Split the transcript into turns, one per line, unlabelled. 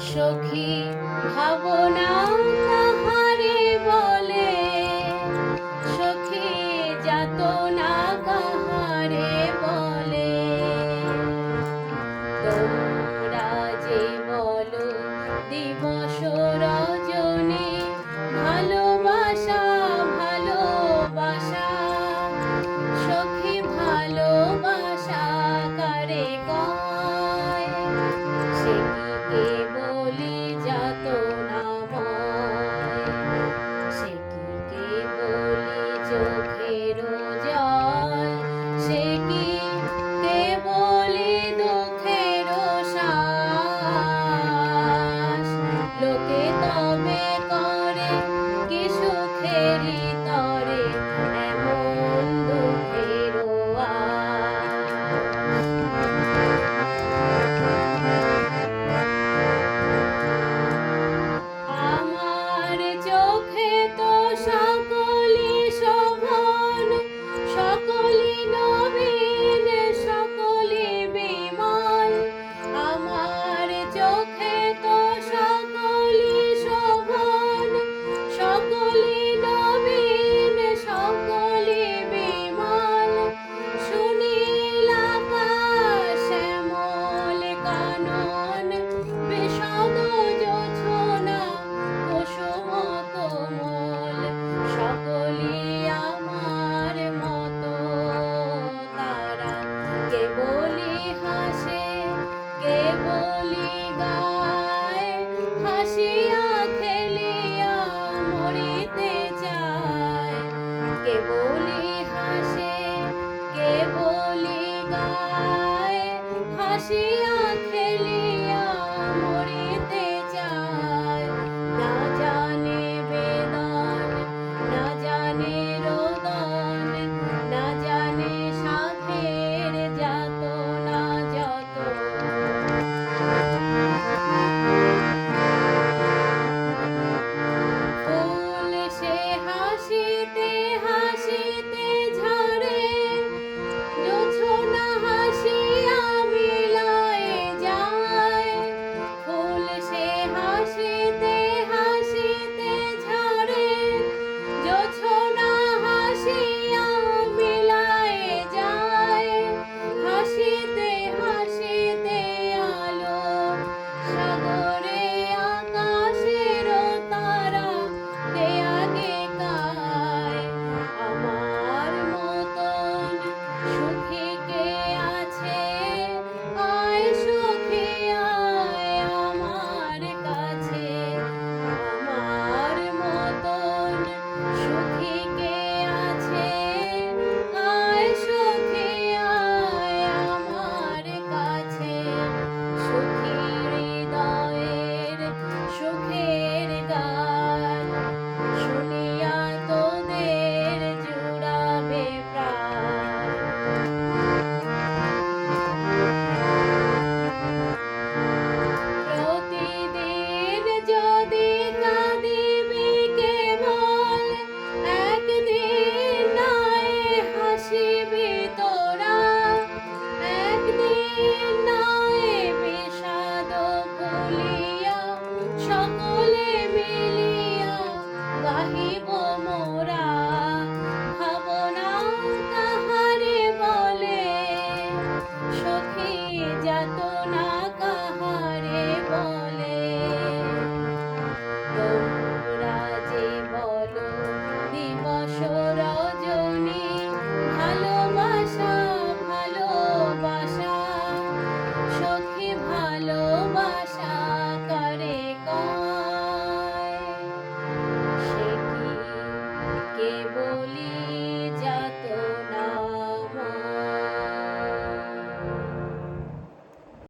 সখী ভাবনা কাহারে বলে, সখী যাতনা কাহারে বলে। তোমরা যে বলো দিবস রজনী, ভালোবাসা ভালোবাসা, সখী ভালোবাসা কারে কয়? সে কি কেবলি যাতনাময়, সে কি কেবলি চোখের জল, সে কি কেবলি দুঃখের শ্বাস। লোকে তবে করে কি সুখেরই তরে এমন দুঃখের আমার চোখে তো সকলি শোভন, সকলি নবীন, সকলি বিমল। আমার চোখে তো সকলি শোভন, সকলি নবীন, সকলি বিমল। সুনীল আকাশ, শ্যামল কানন, বিশদ জোছনা, কুসুম কোমল, সকলি আমার মতো তারা। কেবলি হাসে, কেবলি গায়, হাসিয়া খেলিয়া মরিতে চায়। কেবলি হাসে, কেবলি গায়, হাসিয়া খেলিয়া মরিতে চায়। না জানে বেদন, না জানে রোদন, না জানে সাধের যাতনা যত। ফুল সে হাসিতে হাসিতে ঝরে, জোছনা হাসিয়া মিলায়ে যায়। ফুল সে হাসিতে হাসিতে ঝরে, জোছনা হাসিয়া মিলায়ে যায়। হাসিতে হাসিতে আলো সাগরে আকাশের তারা কে আগে কায়। আমার মতন সুখী কে আছে? আয় সখী আয় আমার কাছে। আমার মতন সুখী কে আছে? আয় সখী আয় আমার কাছে। সুখী হৃদয়ের সুখের গান শুনিয়া তোদের জুড়াবে প্রাণ। প্রতিদিন যদি কাঁদিবি কেবল, একদিন নয় হাসিবি তোরা। একদিন নয় বিষাদ ভুলিয়া সকলে মিলিয়া গাহিব মোরা। ভাবনা কাহারে বলে, সখী যাতনা কাহারে বলে। তোমরা যে বলো দিবস রজনী, ভালোবাসা ভালোবাসা, সখী ভালোবাসা কারে কয়? সে কি কেবলি